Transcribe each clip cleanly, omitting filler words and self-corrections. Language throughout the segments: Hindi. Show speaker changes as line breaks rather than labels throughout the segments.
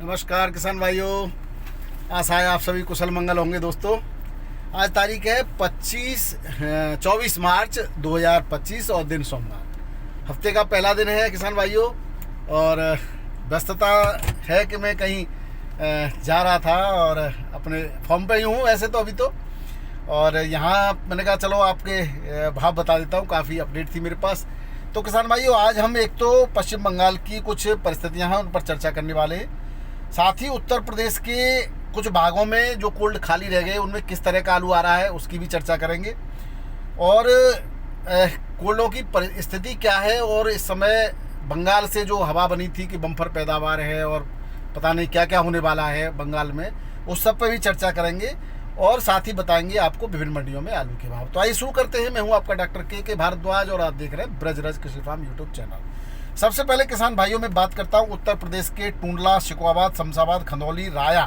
नमस्कार किसान भाइयों, आशा है आप सभी कुशल मंगल होंगे। दोस्तों, आज तारीख है 24 मार्च 2025 और दिन सोमवार। हफ्ते का पहला दिन है किसान भाइयों, और व्यस्तता है कि मैं कहीं जा रहा था और अपने फॉर्म पे ही हूँ वैसे तो अभी तो। और यहाँ मैंने कहा चलो आपके भाव बता देता हूँ, काफ़ी अपडेट थी मेरे पास। तो किसान भाइयों, आज हम एक तो पश्चिम बंगाल की कुछ परिस्थितियाँ हैं उन पर चर्चा करने वाले हैं। साथ ही उत्तर प्रदेश के कुछ भागों में जो कोल्ड खाली रह गए उनमें किस तरह का आलू आ रहा है उसकी भी चर्चा करेंगे। और कोल्डों की स्थिति क्या है, और इस समय बंगाल से जो हवा बनी थी कि बम्पर पैदावार है और पता नहीं क्या क्या होने वाला है बंगाल में, उस सब पे भी चर्चा करेंगे। और साथ ही बताएंगे आपको विभिन्न मंडियों में आलू के भाव। तो आइए शुरू करते हैं। मैं हूं आपका डॉक्टर के भारद्वाज और आप देख रहे हैं ब्रजराज कृषि फार्म यूट्यूब चैनल। सबसे पहले किसान भाइयों में बात करता हूं उत्तर प्रदेश के टूंडला, शिकोहाबाद, शमशाबाद, खंदौली, राया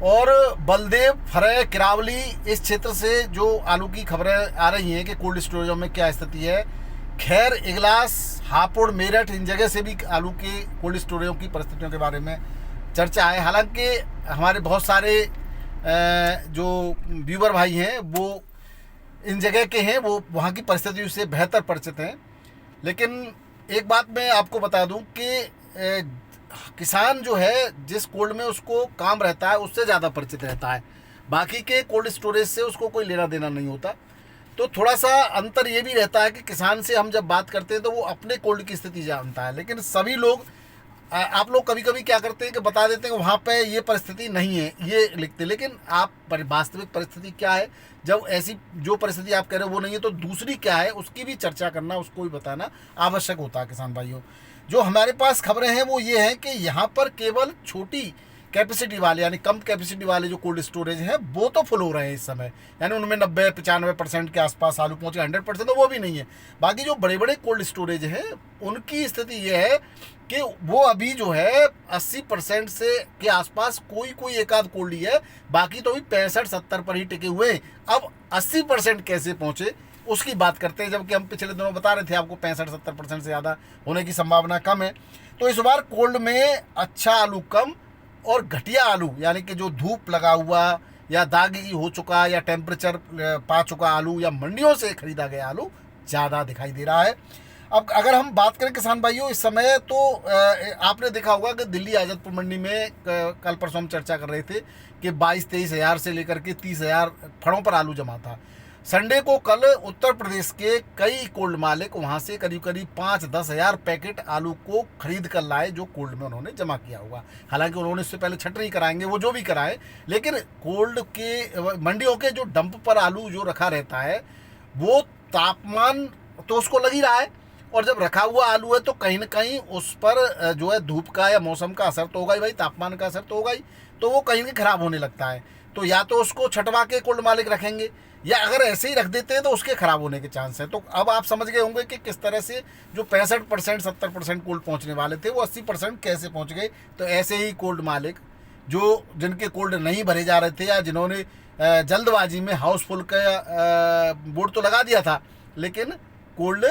और बलदेव, फरय, किरावली इस क्षेत्र से जो आलू की खबरें आ रही हैं कि कोल्ड स्टोरेजों में क्या स्थिति है। खैर, इगलास, हापुड़, मेरठ, इन जगह से भी आलू के कोल्ड स्टोरेजों की परिस्थितियों के बारे में चर्चा है। हालांकि हमारे बहुत सारे जो व्यूवर भाई हैं वो इन जगह के हैं, वो वहाँ की परिस्थितियों से बेहतर परिचित हैं। लेकिन एक बात मैं आपको बता दूं कि किसान जो है जिस कोल्ड में उसको काम रहता है उससे ज़्यादा परिचित रहता है, बाकी के कोल्ड स्टोरेज से उसको कोई लेना देना नहीं होता। तो थोड़ा सा अंतर ये भी रहता है कि किसान से हम जब बात करते हैं तो वो अपने कोल्ड की स्थिति जानता है, लेकिन सभी लोग आप लोग कभी कभी क्या करते हैं कि बता देते हैं कि वहाँ पे ये परिस्थिति नहीं है, ये लिखते हैं। लेकिन आप वास्तविक परिस्थिति क्या है, जब ऐसी जो परिस्थिति आप कह रहे हो वो नहीं है तो दूसरी क्या है उसकी भी चर्चा करना, उसको भी बताना आवश्यक होता है किसान भाइयों। जो हमारे पास खबरें हैं वो ये हैं कि यहाँ पर केवल छोटी कैपेसिटी वाले यानी कम कैपेसिटी वाले जो कोल्ड स्टोरेज हैं वो तो फुल हो रहे हैं इस समय, यानी उनमें 90-95% के आसपास आलू पहुँचे। 100% तो वो भी नहीं है। बाकी जो बड़े बड़े कोल्ड स्टोरेज हैं उनकी स्थिति ये है कि वो अभी जो है 80% से के आसपास कोई एक आध कोल्ड ही है, बाकी तो अभी 65-70 पर ही टिके हुए। अब 80% कैसे पहुँचे उसकी बात करते हैं, जबकि हम पिछले दिनों बता रहे थे आपको 65-70% से ज़्यादा होने की संभावना कम है। तो इस बार कोल्ड में अच्छा आलू कम और घटिया आलू यानी कि जो धूप लगा हुआ या दागी हो चुका या टेम्परेचर पा चुका आलू या मंडियों से खरीदा गया आलू ज़्यादा दिखाई दे रहा है। अब अगर हम बात करें किसान भाइयों इस समय, तो आपने देखा होगा कि दिल्ली आज़ादपुर मंडी में कल परसों हम चर्चा कर रहे थे कि 22-23 हज़ार से लेकर के 30 हज़ार फड़ों पर आलू जमा था। संडे को कल उत्तर प्रदेश के कई कोल्ड मालिक वहाँ से करीब 5-10 हज़ार पैकेट आलू को खरीद कर लाए जो कोल्ड में उन्होंने जमा किया हुआ। हालांकि उन्होंने इससे पहले छटनी कराएंगे, वो जो भी कराए, लेकिन कोल्ड के मंडियों के जो डंप पर आलू जो रखा रहता है वो तापमान तो उसको लग ही रहा है, और जब रखा हुआ आलू है तो कहीं ना कहीं उस पर जो है धूप का या मौसम का असर तो होगा ही भाई, तापमान का असर तो होगा ही, तो वो कहीं ना खराब होने लगता है। तो या तो उसको छटवा के कोल्ड मालिक रखेंगे, या अगर ऐसे ही रख देते हैं तो उसके खराब होने के चांस है। तो अब आप समझ गए होंगे कि किस तरह से जो 65% 70% कोल्ड पहुंचने वाले थे वो 80% कैसे पहुंच गए। तो ऐसे ही कोल्ड मालिक जो जिनके कोल्ड नहीं भरे जा रहे थे या जिन्होंने जल्दबाजी में हाउसफुल का बोर्ड तो लगा दिया था लेकिन कोल्ड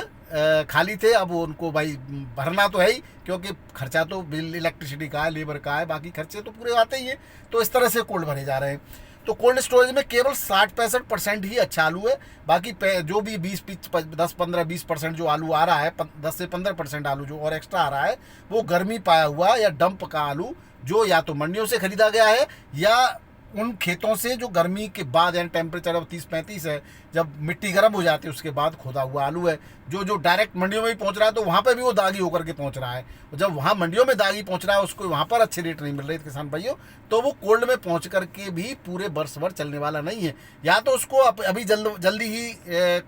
खाली थे, अब उनको भाई भरना तो है ही, क्योंकि खर्चा तो बिल इलेक्ट्रिसिटी का है, लेबर का है, बाकी खर्चे तो पूरे आते ही हैं। तो इस तरह से कोल्ड भरे जा रहे हैं। तो कोल्ड स्टोरेज में केवल 60-65% ही अच्छा आलू है, बाकी जो भी 10-15-20% जो आलू आ रहा है, 10 से 15% आलू जो और एक्स्ट्रा आ रहा है वो गर्मी पाया हुआ या डंप का आलू जो या तो मंडियों से खरीदा गया है या उन खेतों से जो गर्मी के बाद यानी टेम्परेचर अब 30-35 है, जब मिट्टी गर्म हो जाती है उसके बाद खोदा हुआ आलू है जो डायरेक्ट मंडियों में भी पहुंच रहा है। तो वहाँ पे भी वो दागी होकर के पहुंच रहा है, और जब वहाँ मंडियों में दागी पहुंच रहा है उसको वहाँ पर अच्छे रेट नहीं मिल रहे किसान भाइयों, तो वो कोल्ड में पहुँच करके भी पूरे बरस भर चलने वाला नहीं है। या तो उसको अभी जल्दी ही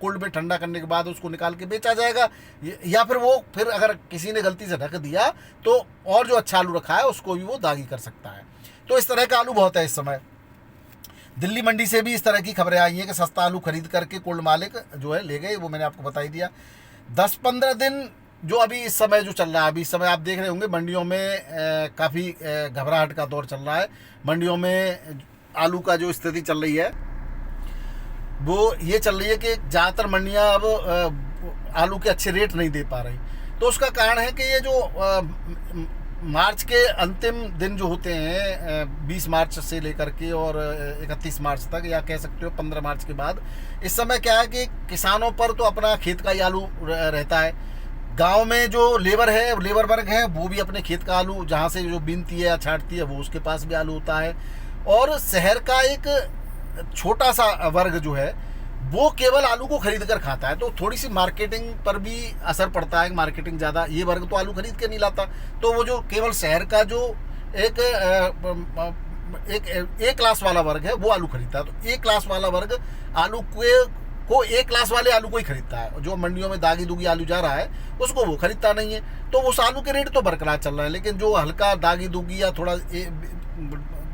कोल्ड में ठंडा करने के बाद उसको निकाल के बेचा जाएगा, या फिर अगर किसी ने गलती से ढक दिया तो और जो अच्छा आलू रखा है उसको भी वो दागी कर सकता है। तो इस तरह का आलू बहुत है इस समय। दिल्ली मंडी से भी इस तरह की खबरें आई हैं कि सस्ता आलू खरीद करके कोल्ड मालिक जो है ले गए, वो मैंने आपको बता ही दिया। 10-15 दिन जो अभी इस समय जो चल रहा है, अभी इस समय आप देख रहे होंगे मंडियों में काफ़ी घबराहट का दौर चल रहा है। मंडियों में आलू का जो स्थिति चल रही है वो ये चल रही है कि ज़्यादातर मंडियाँ अब आलू के अच्छे रेट नहीं दे पा रही। तो उसका कारण है कि ये जो मार्च के अंतिम दिन जो होते हैं 20 मार्च से लेकर के और 31 मार्च तक, या कह सकते हो 15 मार्च के बाद, इस समय क्या है कि किसानों पर तो अपना खेत का ही आलू रहता है। गांव में जो लेबर वर्ग है वो भी अपने खेत का आलू जहाँ से जो बीनती है या छाटती है वो उसके पास भी आलू होता है। और शहर का एक छोटा सा वर्ग जो है वो केवल आलू को खरीद कर खाता है, तो थोड़ी सी मार्केटिंग पर भी असर पड़ता है। मार्केटिंग ज़्यादा, ये वर्ग तो आलू खरीद के नहीं लाता, तो वो जो केवल शहर का जो एक एक क्लास वाला वर्ग है वो आलू खरीदता है। तो एक क्लास वाला वर्ग आलू को एक क्लास वाले आलू को ही खरीदता है। जो मंडियों में दागी दुगी आलू जा रहा है उसको वो खरीदता नहीं है, तो उस आलू के रेट तो बरकरार चल रहे हैं। लेकिन जो हल्का दागी दुगी या थोड़ा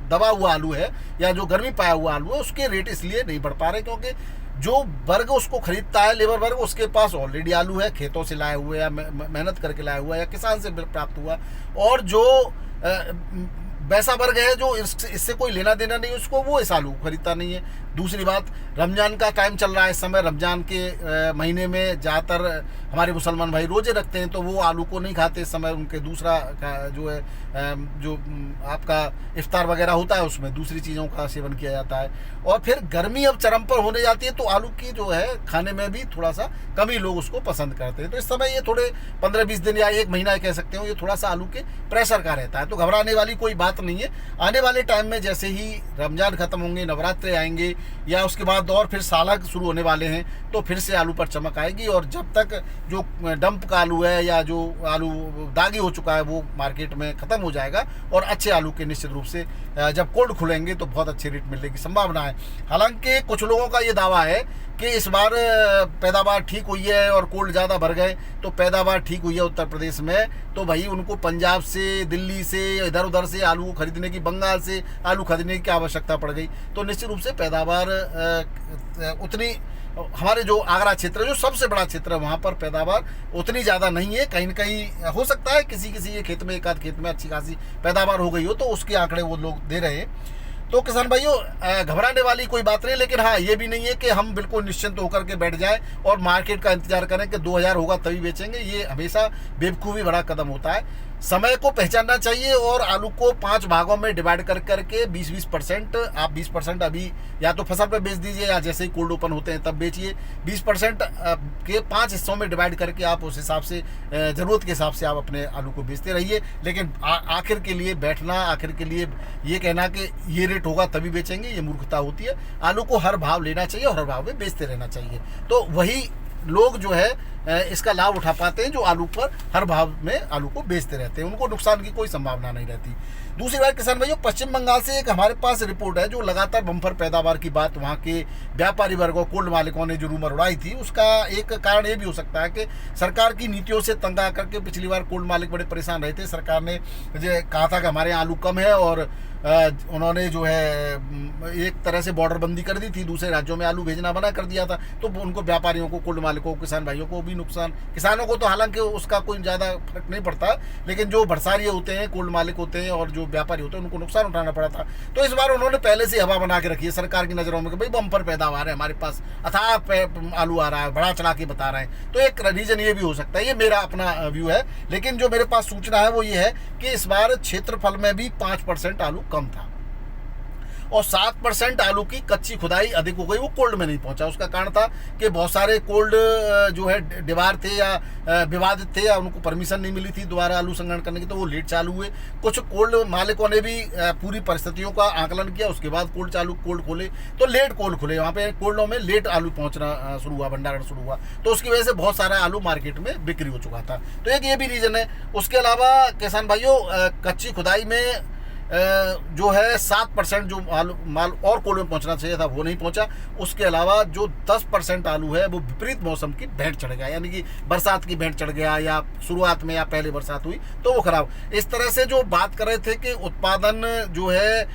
दबा हुआ आलू है या जो गर्मी पाया हुआ आलू है उसके रेट इसलिए नहीं बढ़ पा रहे क्योंकि जो वर्ग उसको खरीदता है, लेबर वर्ग, उसके पास ऑलरेडी आलू है, खेतों से लाया हुआ या मेहनत करके लाया हुआ या किसान से प्राप्त हुआ। और जो वैसा वर्ग है जो इससे कोई लेना देना नहीं, उसको वो इस आलू खरीदता नहीं है। दूसरी बात, रमजान का टाइम चल रहा है इस समय। रमजान के महीने में ज़्यादातर हमारे मुसलमान भाई रोजे रखते हैं, तो वो आलू को नहीं खाते इस समय। उनके दूसरा का जो है जो आपका इफ्तार वगैरह होता है उसमें दूसरी चीज़ों का सेवन किया जाता है। और फिर गर्मी अब चरम पर होने जाती है तो आलू की जो है खाने में भी थोड़ा सा कम ही लोग उसको पसंद करते हैं। तो इस समय ये थोड़े 15-20 दिन या 1 महीना कह सकते हो, ये थोड़ा सा आलू के प्रेशर का रहता है। तो घबराने वाली कोई बात नहीं है। आने वाले टाइम में जैसे ही रमजान खत्म होंगे, नवरात्रे आएंगे या उसके बाद और फिर साल शुरू होने वाले हैं, तो फिर से आलू पर चमक आएगी। और जब तक जो डंप का आलू है या जो आलू दागी हो चुका है वो मार्केट में ख़त्म हो जाएगा और अच्छे आलू के निश्चित रूप से जब कोल्ड खुलेंगे तो बहुत अच्छे रेट मिलने की संभावना है। हालांकि कुछ लोगों का ये दावा है कि इस बार पैदावार ठीक हुई है और कोल्ड ज़्यादा भर गए, तो पैदावार ठीक हुई है उत्तर प्रदेश में, तो भाई उनको पंजाब से, दिल्ली से, इधर उधर से आलू खरीदने की, बंगाल से आलू खरीदने की आवश्यकता पड़ गई। तो निश्चित रूप से पैदावार उतनी, हमारे जो आगरा क्षेत्र जो सबसे बड़ा क्षेत्र है वहाँ पर पैदावार उतनी ज़्यादा नहीं है। कहीं न कहीं हो सकता है किसी के खेत में, एक आध खेत में अच्छी खासी पैदावार हो गई हो, तो उसके आंकड़े वो लोग दे रहे हैं। तो किसान भाइयों, घबराने वाली कोई बात नहीं, लेकिन हाँ ये भी नहीं है कि हम बिल्कुल निश्चिंत होकर के बैठ जाएं और मार्केट का इंतजार करें कि 2000 होगा तभी बेचेंगे। ये हमेशा बेवकूफ़ी भरा कदम होता है। समय को पहचानना चाहिए और आलू को 5 भागों में डिवाइड कर करके 20% आप 20% अभी या तो फसल पे बेच दीजिए या जैसे ही कोल्ड ओपन होते हैं तब बेचिए। 20% के 5 हिस्सों में डिवाइड करके आप उस हिसाब से ज़रूरत के हिसाब से आप अपने आलू को बेचते रहिए। लेकिन आखिर के लिए बैठना, आखिर के लिए ये कहना कि ये रेट होगा तभी बेचेंगे, ये मूर्खता होती है। आलू को हर भाव लेना चाहिए और हर भाव में बेचते रहना चाहिए, तो वही लोग जो है इसका लाभ उठा पाते हैं जो आलू पर हर भाव में आलू को बेचते रहते हैं, उनको नुकसान की कोई संभावना नहीं रहती। दूसरी बात किसान भाइयों, पश्चिम बंगाल से एक हमारे पास रिपोर्ट है जो लगातार बम्पर पैदावार की बात वहाँ के व्यापारी वर्गों, कोल्ड मालिकों ने जो रूमर उड़ाई थी, उसका एक कारण ये भी हो सकता है कि सरकार की नीतियों से तंग आकर के पिछली बार कोल्ड मालिक बड़े परेशान रहे थे। सरकार ने जो कहा था कि हमारे यहाँ आलू कम है और उन्होंने जो है एक तरह से बॉर्डर बंदी कर दी थी, दूसरे राज्यों में आलू भेजना मना कर दिया था। तो उनको, व्यापारियों को, कोल्ड मालिकों को, किसान भाइयों को भी नुकसान, किसानों को तो हालांकि उसका कोई ज़्यादा फर्क नहीं पड़ता, लेकिन जो भरसारी होते हैं, कोल्ड मालिक होते हैं और जो व्यापारी होते हैं उनको नुकसान उठाना पड़ा था। तो इस बार उन्होंने पहले से हवा बना के रखी है सरकार की नज़रों में कि भाई बम्पर पैदावार है, हमारे पास अथाह आलू आ रहा है, बड़ा चढ़ा के बता रहे हैं। तो एक रीज़न ये भी हो सकता है, ये मेरा अपना व्यू है। लेकिन जो मेरे पास सूचना है वो ये है कि इस बार क्षेत्रफल में भी 5% आलू कम था और 7% आलू की कच्ची खुदाई अधिक हो गई, वो कोल्ड में नहीं पहुंचा। उसका कारण था कि बहुत सारे कोल्ड जो है दीवार थे या विवादित थे या उनको परमिशन नहीं मिली थी दोबारा आलू संग्रहण करने की, तो वो लेट चालू हुए। कुछ कोल्ड मालिकों ने भी पूरी परिस्थितियों का आकलन किया, उसके बाद कोल्ड खोले, तो लेट कोल्ड खुले, वहाँ पे कोल्डों में लेट आलू पहुँचना शुरू हुआ, भंडारण शुरू हुआ, तो उसकी वजह से बहुत सारा आलू मार्केट में बिक्री हो चुका था। तो एक ये भी रीज़न है। उसके अलावा किसान भाइयों, कच्ची खुदाई में जो है 7% जो माल और कोल्ड में पहुंचना चाहिए था वो नहीं पहुंचा। उसके अलावा जो 10% आलू है वो विपरीत मौसम की भेंट चढ़ गया, यानी कि बरसात की भेंट चढ़ गया या शुरुआत में या पहले बरसात हुई तो वो खराब। इस तरह से जो बात कर रहे थे कि उत्पादन जो है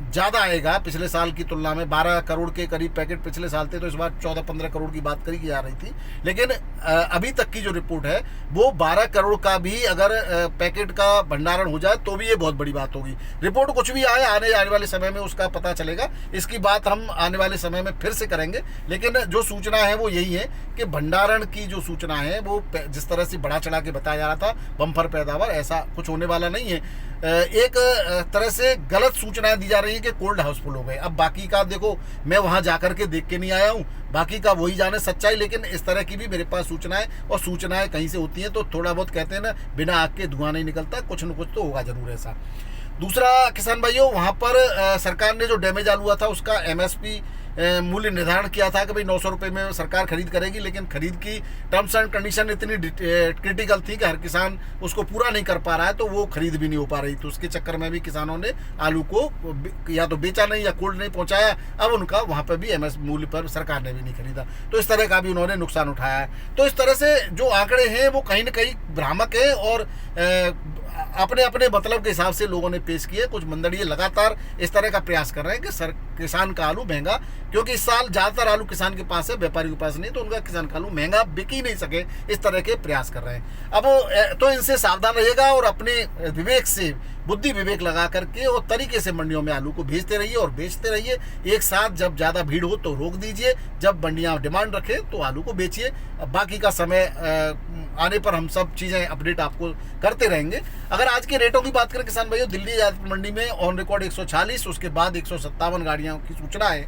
ज़्यादा आएगा पिछले साल की तुलना में। 12 करोड़ के करीब पैकेट पिछले साल थे, तो इस बार 14-15 करोड़ की बात करी जा रही थी। लेकिन अभी तक की जो रिपोर्ट है वो 12 करोड़ का भी अगर पैकेट का भंडारण हो जाए तो भी ये बहुत बड़ी बात होगी। रिपोर्ट कुछ भी आए, आने वाले समय में उसका पता चलेगा। इसकी बात हम आने वाले समय में फिर से करेंगे। लेकिन जो सूचना है वो यही है कि भंडारण की जो सूचना है वो जिस तरह से बढ़ा चढ़ा के बताया जा रहा था बम्पर पैदावार, ऐसा कुछ होने वाला नहीं है। एक तरह से गलत सूचनाएं दी जा रही है कि कोल्ड हाउस फुल हो गए। अब बाकी का देखो, मैं वहां जाकर के देख के नहीं आया हूं, बाकी का वही जाने सच्चाई। लेकिन इस तरह की भी मेरे पास सूचनाएं, और सूचनाएं कहीं से होती हैं तो थोड़ा बहुत कहते हैं ना, बिना आग के धुआं नहीं निकलता, कुछ न कुछ तो होगा जरूर ऐसा। दूसरा किसान भाइयों, वहां पर सरकार ने जो डैमेज आलू हुआ था उसका MSP मूल्य निर्धारण किया था कि भाई 900 रुपये में सरकार खरीद करेगी। लेकिन खरीद की टर्म्स एंड कंडीशन इतनी क्रिटिकल थी कि हर किसान उसको पूरा नहीं कर पा रहा है, तो वो खरीद भी नहीं हो पा रही। तो उसके चक्कर में भी किसानों ने आलू को या तो बेचा नहीं या कोल्ड नहीं पहुंचाया। अब उनका वहां पर भी MS मूल्य पर सरकार ने भी नहीं खरीदा, तो इस तरह का भी उन्होंने नुकसान उठाया है। तो इस तरह से जो आंकड़े हैं वो कहीं ना कहीं भ्रामक है और अपने अपने मतलब के हिसाब से लोगों ने पेश किए। कुछ मंडलिए लगातार इस तरह का प्रयास कर रहे हैं कि किसान का आलू महंगा, क्योंकि इस साल ज़्यादातर आलू किसान के पास है, व्यापारी के पास नहीं, तो उनका किसान का आलू महंगा बिक ही नहीं सके, इस तरह के प्रयास कर रहे हैं। अब तो इनसे सावधान रहिएगा और अपने विवेक से, बुद्धि विवेक लगा करके और तरीके से मंडियों में आलू को भेजते रहिए और बेचते रहिए। एक साथ जब ज़्यादा भीड़ हो तो रोक दीजिए, जब मंडियाँ डिमांड रखें तो आलू को बेचिए। बाकी का समय आने पर हम सब चीज़ें अपडेट आपको करते रहेंगे। अगर आज के रेटों की बात करें किसान भाइयों, दिल्ली आजाद मंडी में ऑन रिकॉर्ड 146, उसके बाद 157 गाड़ियों की सूचना है।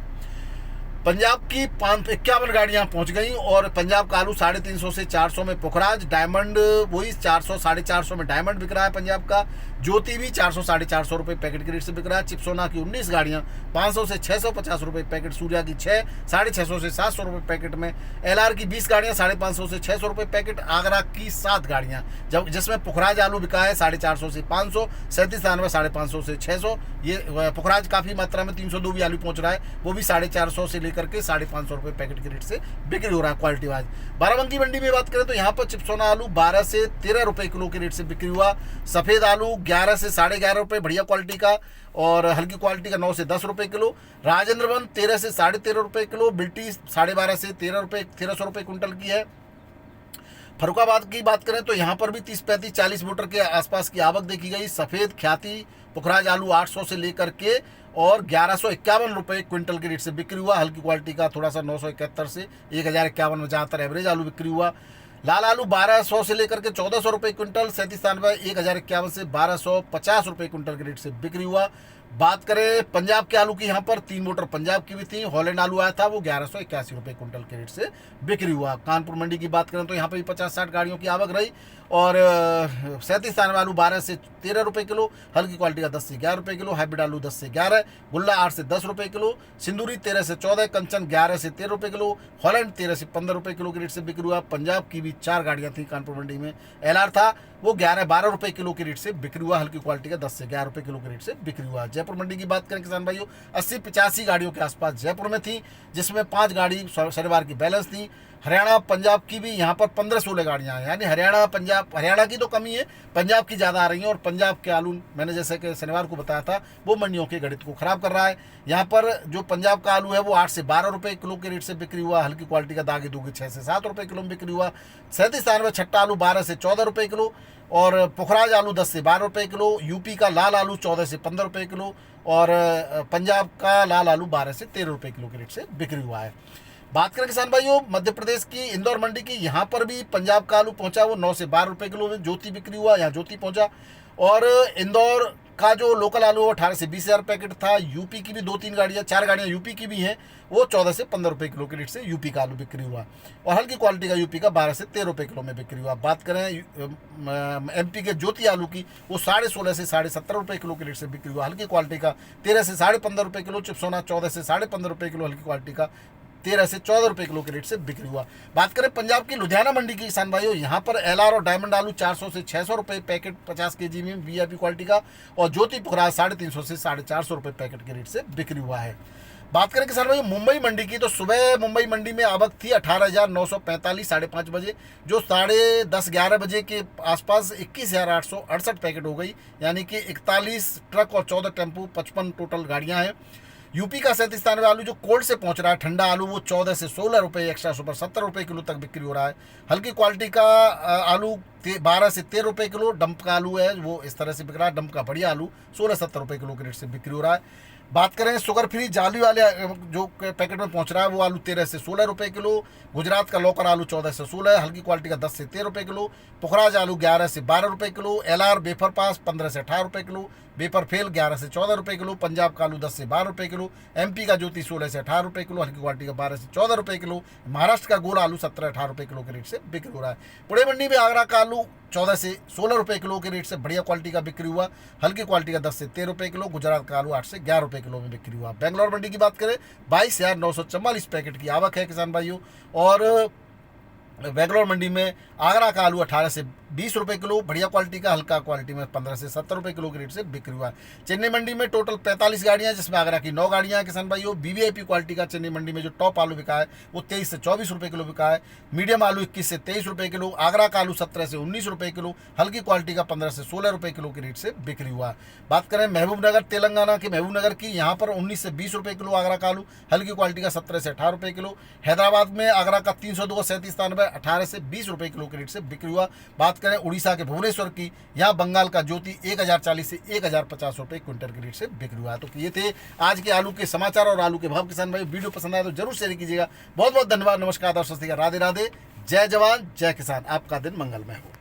पंजाब की 51 गाड़ियां पहुंच गई और पंजाब का आलू 350 से 400 में पुखराज, डायमंड वही 400 450 में डायमंड बिक रहा है पंजाब का। ज्योति भी 400 450 रुपये पैकेट के रेट से बिक रहा है। चिपसोना की 19 गाड़ियां 500 से 650 रुपये पैकेट, सूर्या की 6 650 से 700 रुपये पैकेट में, LR की 20 गाड़ियां 550 से 600 रुपये पैकेट, आगरा की 7 गाड़ियां जब जिसमें पुखराज आलू बिका है 450 से 500, 37 93 550 से 600। ये पुखराज काफ़ी मात्रा में 302 भी आलू पहुँच रहा है, वो भी 450 से करके 550 रुपये पैकेट के रेट से बिक्री हो रहा है क्वालिटी वाइज। बाराबंकी मंडी में बात करें तो यहाँ पर चिपसोना आलू 12 से 13 रुपये किलो के रेट से बिक्री हुआ। सफ़ेद आलू 11 से 11.5 रुपये बढ़िया क्वालिटी का, और हल्की क्वालिटी का 9 से 10 रुपये किलो। राजेंद्र वन 13 से 13.5 रुपये किलो, बिल्टी 12.5 से 1300 रुपये कुंटल की है। फरुखाबाद की बात करें तो यहाँ पर भी 30 35 40 मोटर के आसपास की आवक देखी गई। सफ़ेद ख्याति पुखराज आलू 800 से लेकर के और 1151 रुपये क्विंटल के रेट से बिक्री हुआ। हल्की क्वालिटी का थोड़ा सा 971 से 1051 में ज़्यादातर एवरेज आलू बिक्री हुआ। लाल आलू 1200 से लेकर के 1400 रुपये क्विंटल, 37 1051 से 1250 रुपये क्विंटल के रेट से बिक्री हुआ। बात करें पंजाब के आलू की, यहाँ पर 3 मोटर पंजाब की भी थी। हॉलैंड आलू आया था, वो 1181 रुपये क्विंटल के रेट से बिक्री हुआ। कानपुर मंडी की बात करें तो यहाँ पर भी 50-60 गाड़ियों की आवक रही और 37 आलू 12 से 13 रुपये किलो, हल्की क्वालिटी का 10 से 11 रुपये किलो, हाइब्रिड आलू 10 से 11, गुल्ला 8 से 10 रुपये किलो, सिंदूरी 13 से 14, कंचन 11 से 13 रुपये किलो, हॉलैंड 13 से 15 रुपये किलो के रेट से बिक्री हुआ। पंजाब की भी 4 गाड़ियाँ थी कानपुर मंडी में। LR था, वो 11-12 रुपये किलो के रेट से बिक्री हुआ। हल्की क्वालिटी का 10 से 11 रुपये किलो के रेट से बिक्री हुआ। जयपुर मंडी की बात करें किसान भाइयों, 80-85 गाड़ियों के आसपास जयपुर में थी, जिसमें 5 गाड़ी शनिवार की बैलेंस थी। हरियाणा पंजाब की भी यहाँ पर 15-16 गाड़ियाँ हैं, यानी हरियाणा की तो कमी है, पंजाब की ज़्यादा आ रही हैं। और पंजाब के आलू मैंने जैसे कि शनिवार को बताया था, वो मंडियों के गणित को ख़राब कर रहा है। यहाँ पर जो पंजाब का आलू है वो 8 से 12 रुपये किलो के रेट से बिक्री हुआ। हल्की क्वालिटी का दागी दूगी 6 से 7 रुपये किलो में बिक्री हुआ। 37 छट्टा आलू 12 से 14 रुपये किलो, और पुखराज आलू 10 से 12 रुपये किलो। यूपी का लाल आलू 14 से 15 रुपये किलो, और पंजाब का लाल आलू 12 से 13 रुपये किलो के रेट से बिक्री हुआ है। बात करें किसान भाइयों मध्य प्रदेश की इंदौर मंडी की, यहाँ पर भी पंजाब का आलू पहुँचा, वो 9 से 12 रुपये किलो में ज्योति बिक्री हुआ, यहाँ ज्योति पहुँचा। और इंदौर का जो लोकल आलू 18 से 20 हज़ार पैकेट था। यूपी की भी 2-3 गाड़ियाँ 4 गाड़ियाँ यूपी की भी हैं, वो 14 से 15 रुपये किलो के रेट से यूपी का आलू बिक्री हुआ। और हल्की क्वालिटी का यूपी का 12 से 13 रुपये किलो में बिक्री हुआ। बात करें MP के ज्योति आलू की, वो 16.5 से 17.5 रुपये किलो के रेट से बिक्री हुआ। हल्की क्वालिटी का 13 से 15.5 रुपये किलो। चिपसोना 14 से 15.5 रुपये किलो, हल्की क्वालिटी का 13 से 14 रुपये किलो के रेट से बिक्री हुआ। बात करें पंजाब की लुधियाना मंडी की किसान भाइयों, यहाँ पर LR और डायमंड आलू 400 से 600 रुपये पैकेट 50 kg में VIP क्वालिटी का, और ज्योति पुखराज 350 से 450 रुपये पैकेट के रेट से बिक्री हुआ है। बात करें किसान भाई मुंबई मंडी की, तो सुबह मुंबई मंडी में आवक थी 18,945 5:30 बजे, जो 10:30-11 बजे के आसपास 21,868 पैकेट हो गई, यानी कि 41 ट्रक और 14 टेम्पू, 55 टोटल गाड़ियां हैं। यूपी का 37 आलू जो कोल्ड से पहुंच रहा है, ठंडा आलू, वो 14 से 16 रुपये, एक्स्ट्रा सुपर 70 रुपये किलो तक बिक्री हो रहा है। हल्की क्वालिटी का आलू 12 से 13 रुपये किलो, डंप का आलू है वो इस तरह से बिक रहा है। डंप का बढ़िया आलू 16-70 रुपये किलो के रेट से बिक्री हो रहा है। बात करें शुगर फ्री जाली वाले जो पैकेट में पहुंच रहा है, वो आलू 13 से 16 रुपये किलो। गुजरात का लोकल आलू 14 से 16, हल्की क्वालिटी का 10 से 13 रुपये किलो। पुखराज आलू 11 से 12 रुपये किलो। LR बेफर पास 15 से 18 रुपये किलो। बेफर फेल 11 से 14 रुपये किलो। पंजाब का आलू 10 से 12 रुपये किलो। MP का ज्योति 16 से 18 रुपये किलो, हल्की क्वालिटी का 12 से 14 रुपये किलो। महाराष्ट्र का गोल आलू 17-18 रुपये किलो के रेट से बिक्री हो रहा है। पुणे मंडी में आगरा का आलू 14 से 16 रुपये किलो के रेट से बढ़िया क्वालिटी का बिक्री हुआ। हल्की क्वालिटी का 10 से 13 रुपये किलो। गुजरात का आलू 8 से 11 रुपये किलो में बिक्री हुआ। बेंगलोर मंडी की बात करें 22,944 पैकेट की आवक है किसान भाइयों। और बेंगलोर मंडी में आगरा का आलू 18 से 20 रुपये किलो, बढ़िया क्वालिटी का, हल्का क्वालिटी में 15 से 70 रुपये किलो के रेट से बिक्री हुआ है। चेन्नई मंडी में टोटल 45 गाड़ियां, जिसमें आगरा की 9 गाड़ियां हैं किसान भाइयों। VVIP क्वालिटी का चेन्नई मंडी में जो टॉप आलू बिका है वो 23 से 24 रुपये किलो बिका है। मीडियम आलू 21 से 23 रुपये किलो। आगरा का आलू 17 से 19 रुपये किलो, हल्की क्वालिटी का 15 से 16 रुपये किलो के रेट से बिक्री हुआ है। बात करें महबूबनगर, तेलंगाना के महबूबनगर की, यहाँ पर 19 से 20 रुपये किलो आगरा का आलू, हल्की क्वालिटी का 17 से 18 रुपये किलो। हैदराबाद में आगरा का 302 37 18 से 20 रुपये किलो के रेट से बिक्री हुआ। बात करें उड़ीसा के भुवनेश्वर की, यहाँ बंगाल का ज्योति 1040 से 1050 रुपये क्विंटल के रेट से बिक्री हुआ है। तो ये थे आज के आलू के समाचार और आलू के भाव किसान भाई। वीडियो पसंद आया तो जरूर शेयर कीजिएगा। बहुत बहुत धन्यवाद, नमस्कार, राधे राधे, जय जवान जय किसान, आपका दिन मंगलमय हो।